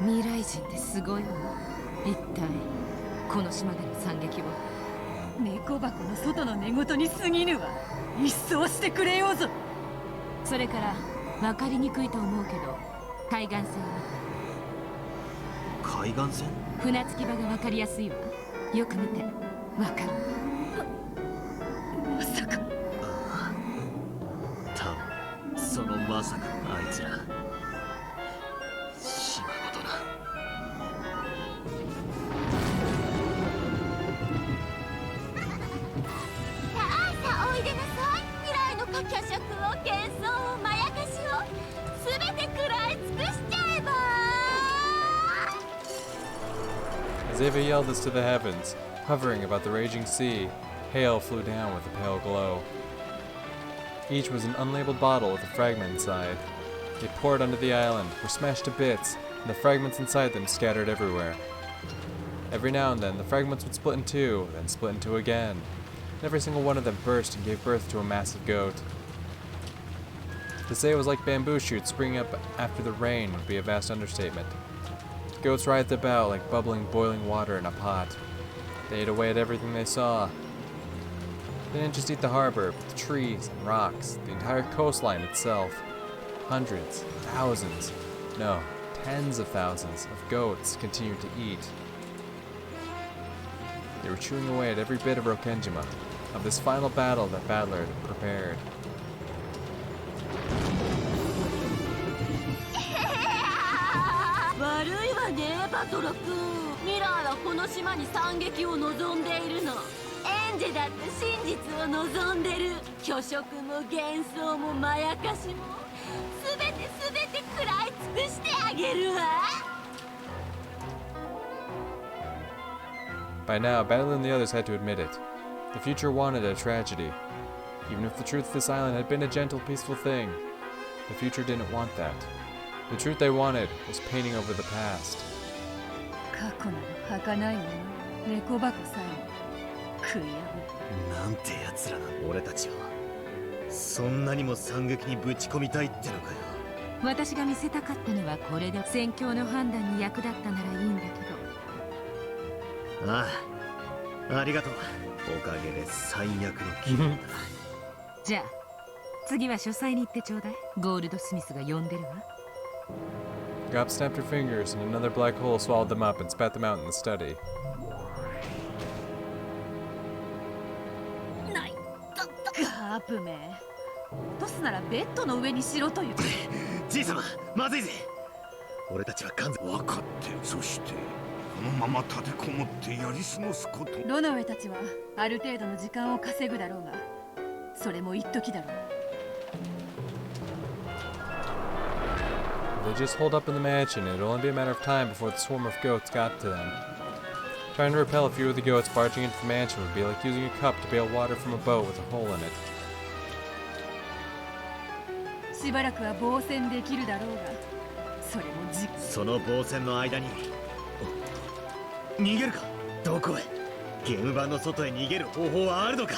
未来人ってすごいわ。一体この島での惨劇を。猫箱の外の寝言に過ぎぬわ。一掃してくれようぞ。それから分かりにくいと思うけど、海岸線を海岸線？船着き場が分かりやすいわ。よく見て。分かる？まさか。ああ、多分そのまさかあいつら島ごとな。さあさあおいでなさい。未来の貨車色を幻想をまやかしをすべて食らい尽くしちゃえば。 As Ava yelled this to the heavens, hovering about the raging sea, hail flew down with a pale glow. Each was an unlabeled bottle with a fragment inside. They poured onto the island, were smashed to bits, and the fragments inside them scattered everywhere. Every now and then, the fragments would split in two, then split in two again. And every single one of them burst and gave birth to a massive goat. To say it was like bamboo shoots springing up after the rain would be a vast understatement. The goats writhed about like bubbling, boiling water in a pot. They ate away at everything they saw. They didn't just eat the harbor, but the trees and rocks, the entire coastline itself. Hundreds, thousands, no, tens of thousands of goats continued to eat. They were chewing away at every bit of Rokenjima, of this final battle that Battler had prepared. 悪いわねバトラ君。ミラーはこの島に惨劇を望んでいるの。エンジェだって真実を望んでる。虚飾も幻想もまやかしもすべて食らい尽くしてあげるわ。 By now, Battler and the others had to admit it. The future wanted a tragedy. Even if the truth of this island had been a gentle, peaceful thing, the future didn't want that. The truth they wanted was painting over the past. 過去など儚いもの。猫箱さえ食い破なんてやつらな俺たちは。そんなにも惨劇にぶち込みたいってのかよ。私が見せたかったのはこれで戦況の判断に役立ったならいいんだけど。ああ、ありがとう。おかげで最悪の気分だ。じゃあ次は書斎に行ってちょうだい。ゴールドスミスが呼んでるわ。Gop snapped her fingers, and another black hole swallowed them up and spat them out in the study. ない。ガープめ。落とすならベッドの上にしろという。じいさま、まずいぜ。俺たちは完全。分かって、そしてこのまま立てこもってやり過ごすこと。ロノウェたちはある程度の時間を稼ぐだろうが、それも一時だろう。If they just hold up in the mansion, it'd only be a matter of time before the swarm of goats got to them. Trying to repel a few of the goats barging into the mansion would be like using a cup to bail water from a boat with a hole in it. しばらくは防戦できるだろうが、それもその防戦の間に逃げるか。どこへ？ゲーム版の外へ逃げる方法はあるのか。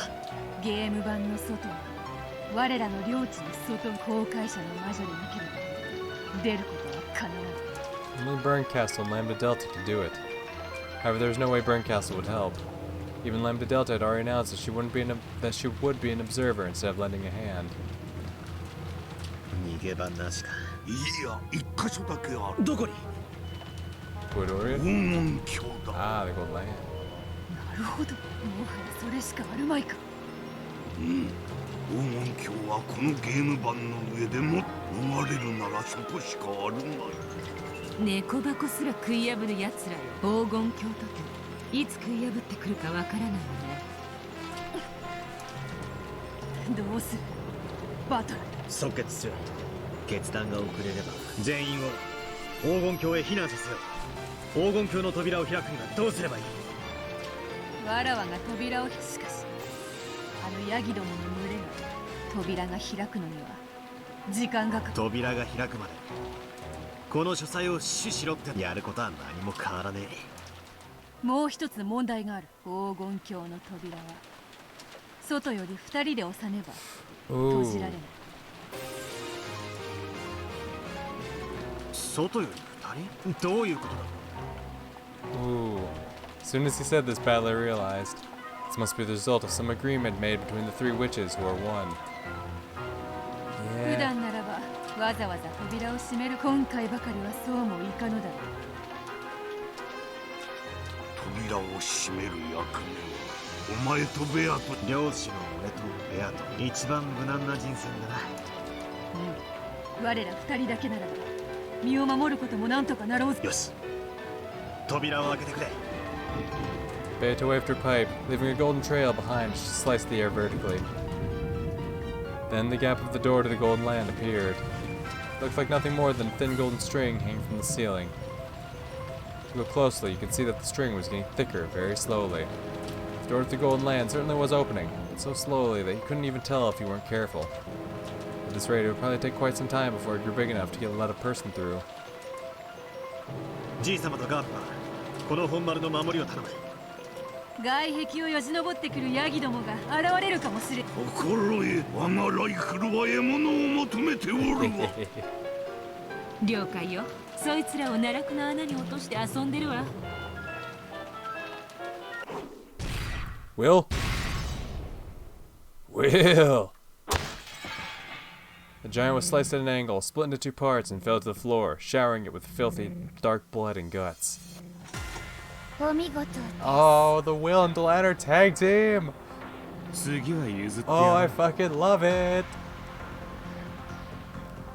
ゲーム版の外は我らの領地の外、航海者の魔女でなければ出ることはかなわない。 Only Burncastle and Lambda Delta could do it. However, there was no way Burncastle would help. Even Lambda Delta had already announced that she would be an observer instead of lending a hand. 逃げ場なしか。いや、一箇所だけある。どこに？ Guidoria? 黄金鏡だ。 Ah, the gold land. なるほど。もはやそれしかあるまいか。うん。黄金鏡はこのゲーム版の上でも逃れるならそこしかあるまい。猫箱すら食い破るやつらよ。黄金鏡とていつ食い破ってくるかわからないわね。どうするバトル。即決する。決断が遅れれば全員を黄金鏡へ避難させよう。黄金鏡の扉を開くにはどうすればいい？わらわが扉をしかし、あのヤギどもの群れが扉が開くのには時間がかかる。扉が開くまでこの書斎を死守しろってやることは何も変わらねえ。もう一つ問題がある。黄金鏡の扉は外より二人で押さねば閉じられない。外よりどういうことだ Ooh. As soon as he said this, Battler realized this must be the result of some agreement made between the three witches who are one. 普 Yeah. 段ならばわざわざ扉を閉める今回ばかりはそうもいかぬだろう。扉を閉める役目はお前とベアと。漁師の俺とベアと一番無難な人選だな。我ら二人だけならば身を守ることもなんとかなろうぞ。よし、扉を開けてくれ。 Beata waved her pipe, leaving a golden trail behind as she sliced the air vertically. Then the gap of the door to the golden land appeared. It looked like nothing more than a thin golden string hanging from the ceiling. To look closely, you could see that the string was getting thicker very slowly. The door to the golden land certainly was opening, but so slowly that you couldn't even tell if you weren't careful. At this rate, it would probably take quite some time before it grew big enough to let a person through. じい様とガープはこの本丸の守りを頼む。外壁をよじ登ってくるヤギどもが現れるかもしれん。心得、我がライフルは獲物を求めておるわ。了解よ。そいつらを奈落の穴に落として遊んでるわ。Will? Will! The giant was sliced at an angle, split into two parts, and fell to the floor, showering it with filthy, dark blood and guts. お見事。 Oh, the Will and Delanner tag team! 次は譲って Oh, I fucking love it!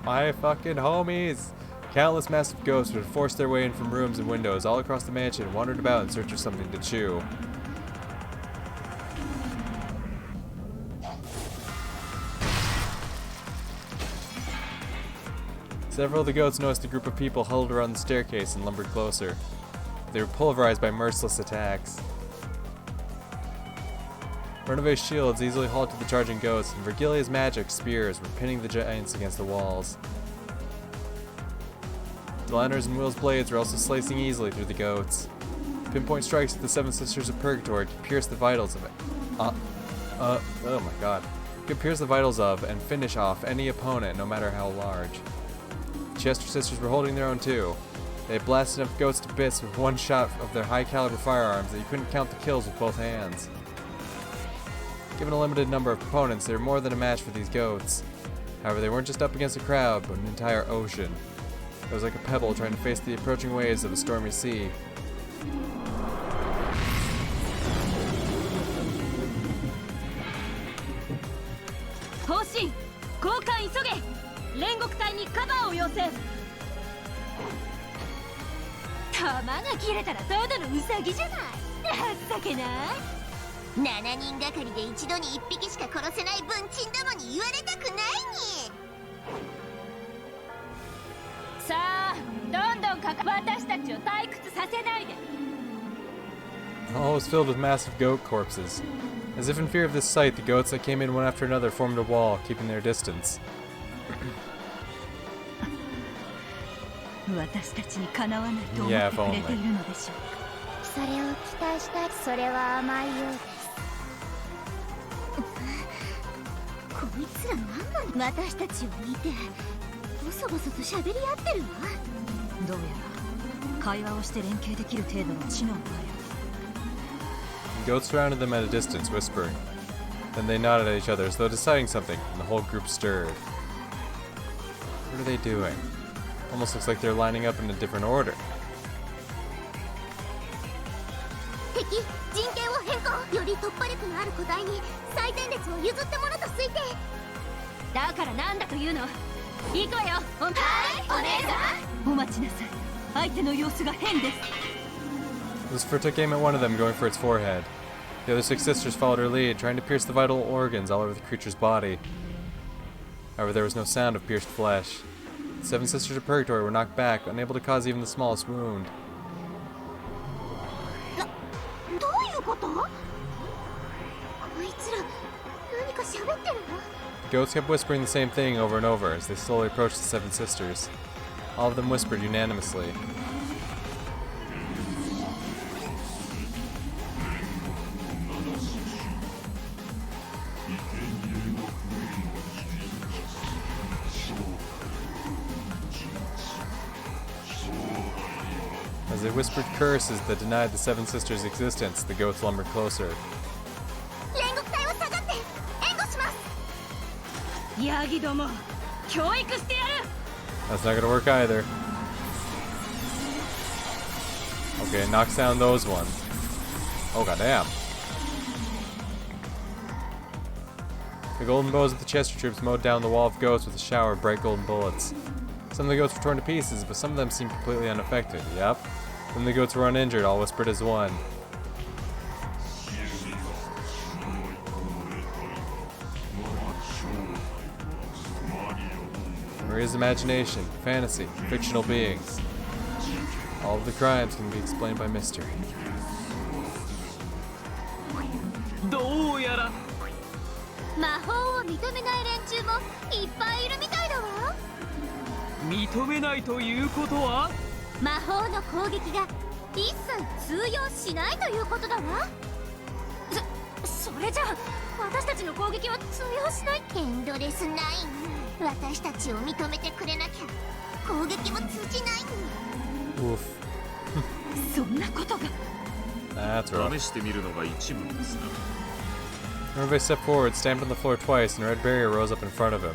My fucking homies! Countless massive ghosts would force their way in from rooms and windows all across the mansion and wandered about in search of something to chew. Several of the goats noticed a group of people huddled around the staircase and lumbered closer. They were pulverized by merciless attacks. Renove's shields easily halted the charging goats, and Virgilia's magic spears were pinning the giants against the walls. Delanner's and Will's blades were also slicing easily through the goats. Pinpoint strikes of the Seven Sisters of Purgatory could pierce the vitals of it. Oh my god. Could pierce the vitals of and finish off any opponent, no matter how large. The Chester sisters were holding their own too. They had blasted enough goats to bits with one shot of their high-caliber firearms that you couldn't count the kills with both hands. Given a limited number of opponents, they were more than a match for these goats. However, they weren't just up against a crowd, but an entire ocean. It was like a pebble trying to face the approaching waves of a stormy sea. ?7 人がかりで一度に1匹しか殺せない文鎮どもに言われたくないに。さあ、どんどん私たちを退屈させないで。 The hall was filled with massive goat corpses. As if in fear of this sight, the goats that came in one after another formed a wall, keeping their distance. 私たちにかなわないと思 Yeah, ってくれているのでしょうか。それを期待したい。それは甘いようです。こいつら何なの。私たちを見てボソボソと喋り合ってるわ。どうやら会話をして連携できる程度の知能がある。 The goats surrounded them at a distance, whispering. Then they nodded at each other as though deciding something, and the whole group stirred. What are they doing? Almost looks like they're lining up in a different order. 敵陣形を変更。より突破力のある個体に最前列を譲ってもらと推定。だからなんだというの。行くわよ。はい、お姉さん。お待ちなさい。相手の様子が変です。 Lucifer took aim at one of them, going for its forehead. The other 6 sisters followed her lead, trying to pierce the vital organs all over the creature's body. However, there was no sound of pierced flesh. The 7 sisters of Purgatory were knocked back, unable to cause even the smallest wound. どういうこと？こいつら何か喋ってるの？ The goats kept whispering the same thing over and over as they slowly approached the 7 sisters. All of them whispered unanimously. they whispered curses that denied the Seven Sisters' existence, the goats lumbered closer. 煉獄隊を下がって援護します。ヤギども、教育してやる。 That's not gonna work either. Okay, knocks down those ones. Oh goddamn. The golden bows of the Chester troops mowed down the wall of goats with a shower of bright golden bullets. Some of the goats were torn to pieces, but some of them seemed completely unaffected. Yep. Then the goats were uninjured, all whispered as one. Maria's imagination, fantasy, fictional beings. All of the crimes can be explained by mystery. どうやら魔法を認めない連中もいっぱいいるみたいだわ。認めないということは魔法の攻撃が一切通用しないということだわ。それじゃあ私たちの攻撃は通用しない。エンドレスナイン、私たちを認めてくれなきゃ攻撃も通じない。 Oof. そんなことが。 That's rough. 試してみるのが一番ですな。 Runabe stepped forward, stamped on the floor twice, and a red barrier rose up in front of him.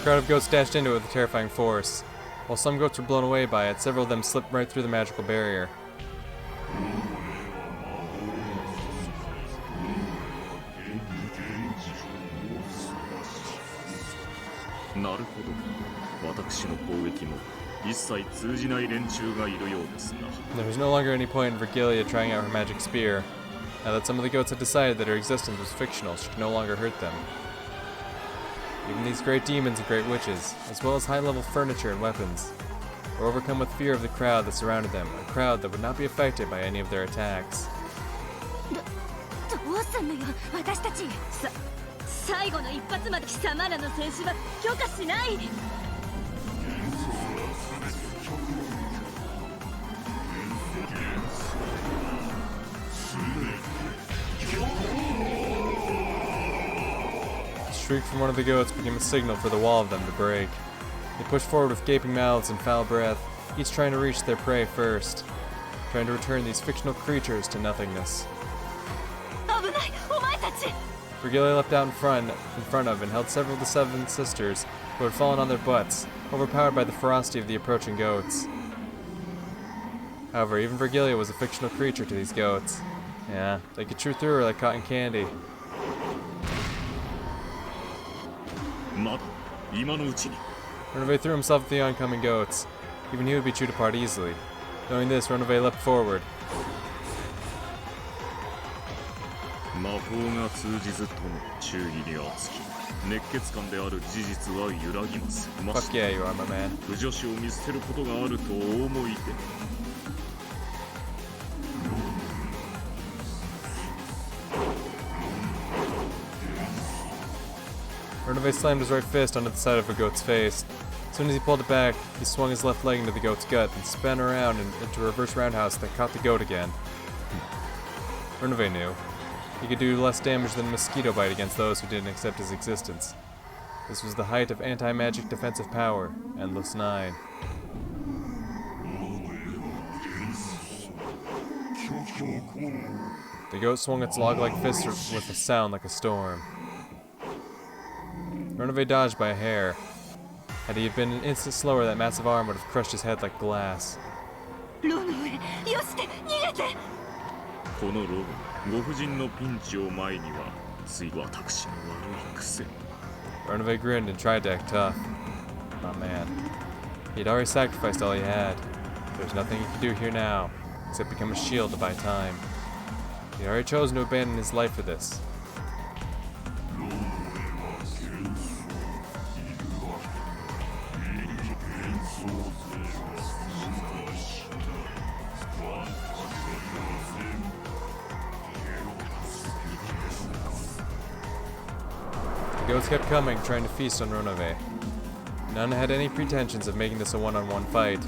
A crowd of goats dashed into it with a terrifying force. While some goats were blown away by it, several of them slipped right through the magical barrier. なるほど。私の攻撃も一切通じない連中がいるようですな。 There was no longer any point in Virgilia trying out her magic spear. Now that some of the goats had decided that her existence was fictional, she could no longer hurt them. Even these great demons and great witches, as well as high-level furniture and weapons, were overcome with fear of the crowd that surrounded them, a crowd that would not be affected by any of their attacks. どうすんのよ私たち。最後の一発まで貴様らの戦士は許可しない。 A shriek from one of the goats became a signal for the wall of them to break. They pushed forward with gaping mouths and foul breath, each trying to reach their prey first, trying to return these fictional creatures to nothingness. 危ない、お前たち。 Virgilia leapt out in front of and held several of the Seven Sisters who had fallen on their butts, overpowered by the ferocity of the approaching goats. However, even Virgilia was a fictional creature to these goats. Yeah, they could chew through her like cotton candy. まだ今のうちに。 Renove threw himself at the oncoming goats. Even he would be chewed apart easily. Knowing this, Renove leapt forward. 魔法が通じずとも忠義に厚き熱血感である事実は揺らぎます。ま Fuck し yeah, you are, my man. 不女子を見捨てることがあるとお思いで。 Renove slammed his right fist onto the side of a goat's face. As soon as he pulled it back, he swung his left leg into the goat's gut and spun around into a reverse roundhouse that caught the goat again. Renove knew. He could do less damage than a mosquito bite against those who didn't accept his existence. This was the height of anti-magic defensive power, Endless 9. The goat swung its log-like fist with a sound like a storm. Renove dodged by a hair. Had he been an instant slower, that massive arm would have crushed his head like glass. ロノウェ、よして逃げて。このロブ、ご婦人のピンチを前にはつい私の悪い癖。 Renove grinned and tried to act tough. Oh man. He'd already sacrificed all he had. There's nothing he could do here now, except become a shield to buy time. He'd already chosen to abandon his life for this. The goats kept coming, trying to feast on Renove. None had any pretensions of making this a one-on-one fight.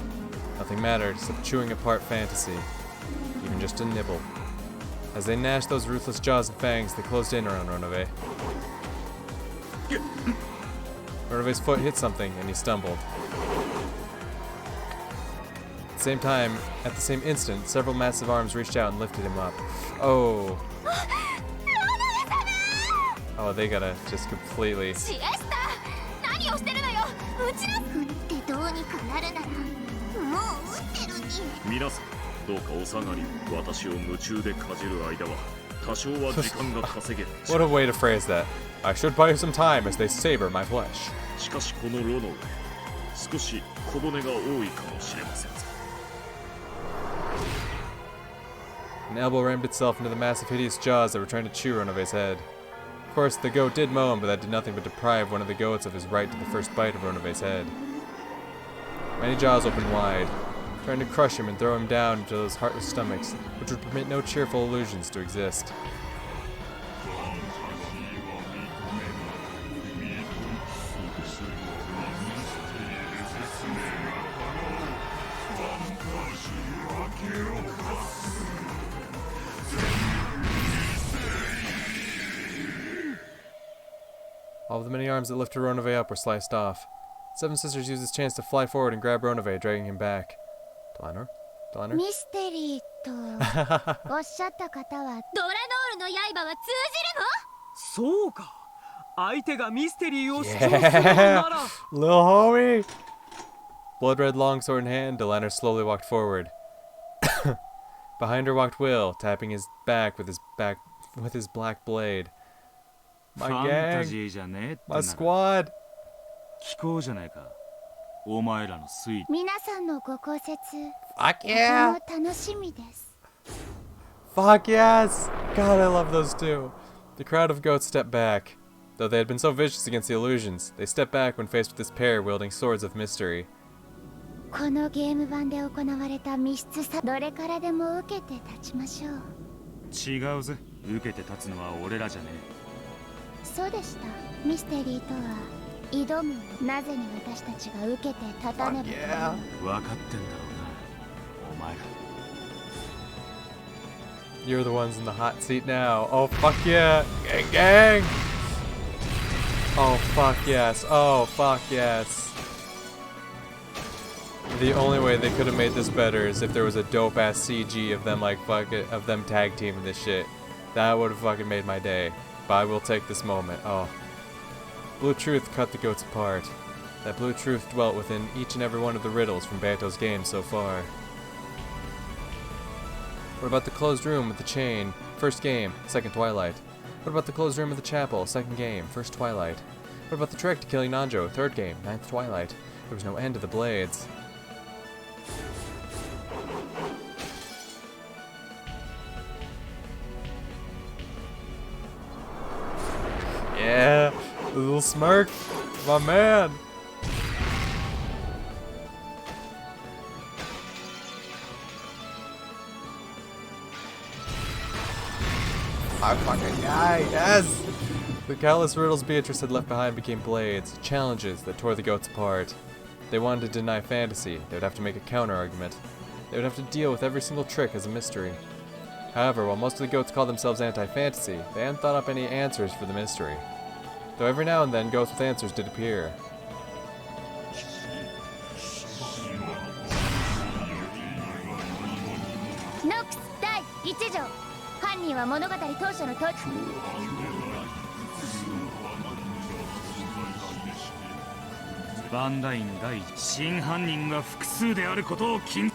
Nothing mattered except chewing apart fantasy. Even just a nibble. As they gnashed those ruthless jaws and fangs, they closed in around Renove. Renove's foot hit something, and he stumbled. At the same instant, several massive arms reached out and lifted him up. Oh. Oh, they gotta just completely... シエスタ何をしてるのようちの振ってどうにかなるならもう打ってるに皆さんどうかお下がりを私を夢中でかじる間は多少は時間が稼げる What a way to phrase that. I should buy you some time as they savor my flesh. しかしこの炉の上少し小骨が多いかもしれません An elbow rammed itself into the massive hideous jaws that were trying to chew Ronove's head. Of course, the goat did moan, but that did nothing but deprive one of the goats of his right to the first bite of Ronove's head. Many jaws opened wide, trying to crush him and throw him down into those heartless stomachs, which would permit no cheerful illusions to exist. All of the many arms that lifted Ronove up were sliced off. Seven Sisters used this chance to fly forward and grab Ronove, dragging him back. Delanor? ミステリーとおっしゃった方はドラノールの刃は通じるのそうか相手がミステリーを主張するのなら Lil homie! Blood red longsword in hand, Delanor slowly walked forward. Behind her walked Will, tapping his back with his black blade. My gang! My squad! 聞こうじゃないかお前らの推理皆さんのご考説 Fuck yeah! とても楽しみです Fuck yes! God, I love those two. The crowd of goats stepped back. Though they had been so vicious against the illusions, they stepped back when faced with this pair wielding swords of mystery. このゲーム版で行われた密室さどれからでも受けて立ちましょう違うぜ受けて立つのは俺らじゃねそうでしたミステリーとは挑むなぜに私たちが受けて立たねば Yeah. え分かってんだろうなお前ら You're the ones in the hot seat now. Oh fuck yeah! Gang gang! Oh fuck yes! Oh fuck yes! The only way they could have made this better is if there was a dope ass CG of them of them tag teaming this shit. That would have fucking made my day. But I will take this moment. Oh. Blue Truth cut the goats apart. That blue truth dwelt within each and every one of the riddles from Beto's games so far. What about the closed room with the chain? First game, second twilight. What about the closed room of the chapel? Second game, first twilight. What about the trick to killing Nanjo? Third game, ninth twilight. There was no end to the blades. Yeah, the little smirk, my man. My fucking guy, yes! The countless riddles Beatrice had left behind became blades, challenges that tore the goats apart. They wanted to deny fantasy, they would have to make a counter-argument. They would have to deal with every single trick as a mystery. However, while most of the goats called themselves anti-fantasy, they hadn't thought up any answers for the mystery. Though every now and then, goats with answers did appear. Nox 第1条犯人は物語当初のとバンダイン第一真犯人が複数であることを禁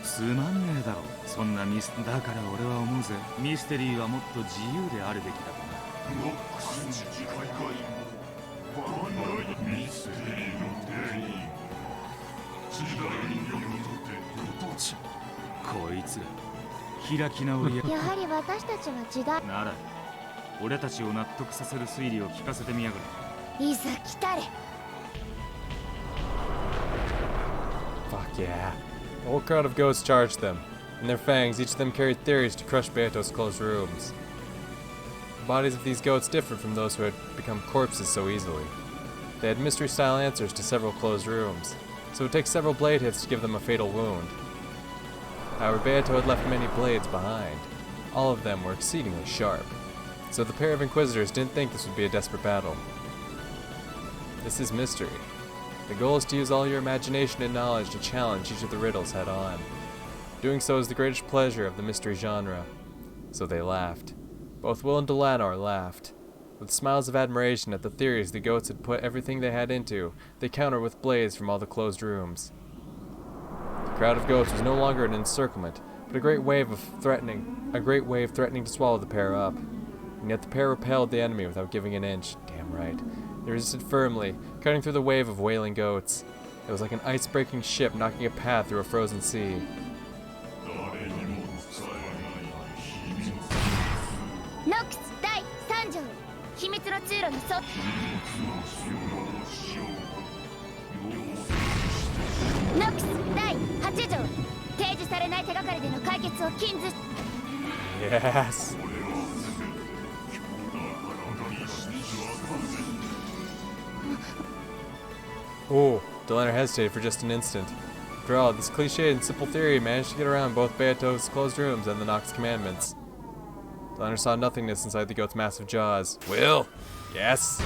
つまんねえだろそんなミスだから俺は思うぜミステリーはもっと自由であるべきだとなこいつら開き直りやはり私たちは時代なら俺たちを納得させる推理を聞かせてみやがれいざ来たれ Fuck yeah. The whole crowd of goats charged them. In their fangs, each of them carried theories to crush Beto's closed rooms. The bodies of these goats differed from those who had become corpses so easily. They had mystery-style answers to several closed rooms, so it would take several blade hits to give them a fatal wound. However, Beto had left many blades behind. All of them were exceedingly sharp, so the pair of Inquisitors didn't think this would be a desperate battle. This is mystery. The goal is to use all your imagination and knowledge to challenge each of the riddles head on. Doing so is the greatest pleasure of the mystery genre. So they laughed. Both Will and Delanor laughed. With smiles of admiration at the theories the goats had put everything they had into, they countered with blades from all the closed rooms. The crowd of goats was no longer an encirclement, but a great wave threatening to swallow the pair up. And yet the pair repelled the enemy without giving an inch. Damn right. They resisted firmly, cutting through the wave of wailing goats. It was like an ice-breaking ship knocking a path through a frozen sea. Nox 第3条秘密の通路に沿ってノックス第8条提示されない手がかりでの解決を禁ず Yes. Oh, Delanor hesitated for just an instant. After all, this cliched and simple theory managed to get around both Beato's closed rooms and the Nox commandments. Delanor saw nothingness inside the goat's massive jaws. Will! Yes!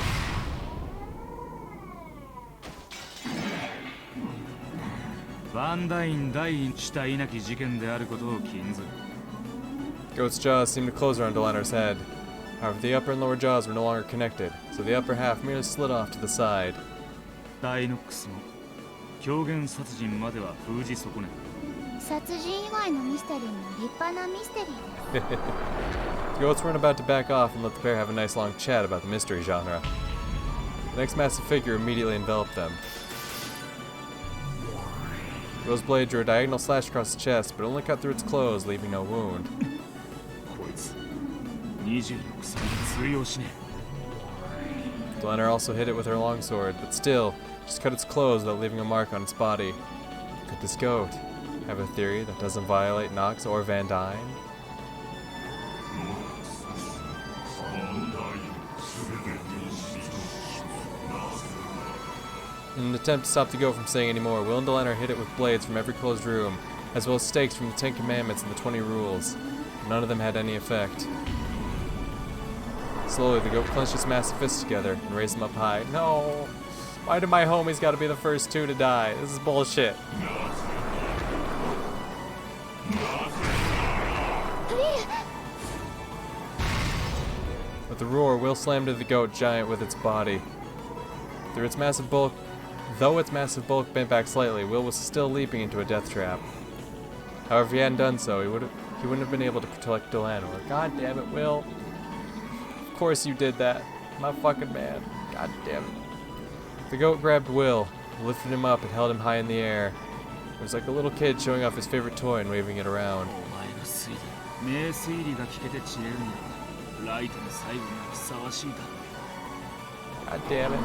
Goat's jaws seemed to close around Delanor's head. However, the upper and lower jaws were no longer connected, so the upper half merely slid off to the side. 殺人以外のミステリーも立派なミステリー The goats weren't about to back off and let the pair have a nice long chat about the mystery genre. The next massive figure immediately enveloped them. Will's blade drew a diagonal slash across the chest, but only cut through its clothes, leaving no wound. Delanor also hit it with her longsword, but still, just cut its clothes without leaving a mark on its body. Could this goat have a theory that doesn't violate Nox or Van Dyne? In an attempt to stop the goat from saying any more, Will and Delanor hit it with blades from every closed room, as well as stakes from the 10 Commandments and the 20 Rules. None of them had any effect. Slowly, the goat clenched its massive fists together and raised them up high. No! Why do my homies gotta be the first two to die? This is bullshit. With a roar, Will slammed into the goat giant with its body. Though its massive bulk bent back slightly, Will was still leaping into a death trap. However, if he hadn't done so, he wouldn't have been able to protect Delanor. God damn it, Will. Of course you did that. My fucking man. God damn it. The goat grabbed Will, lifted him up, and held him high in the air. It was like a little kid showing off his favorite toy and waving it around. God damn it.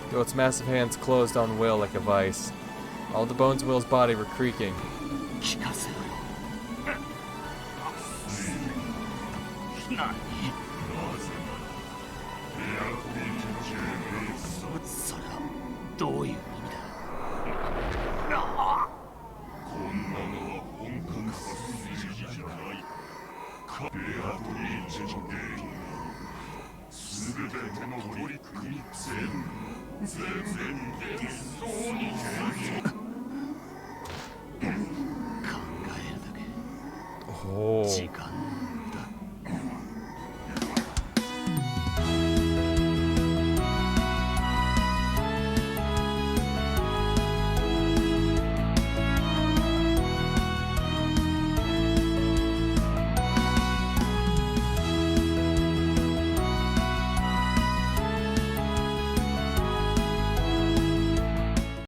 The goat's massive hands closed on Will like a vice. All the bones of Will's body were creaking.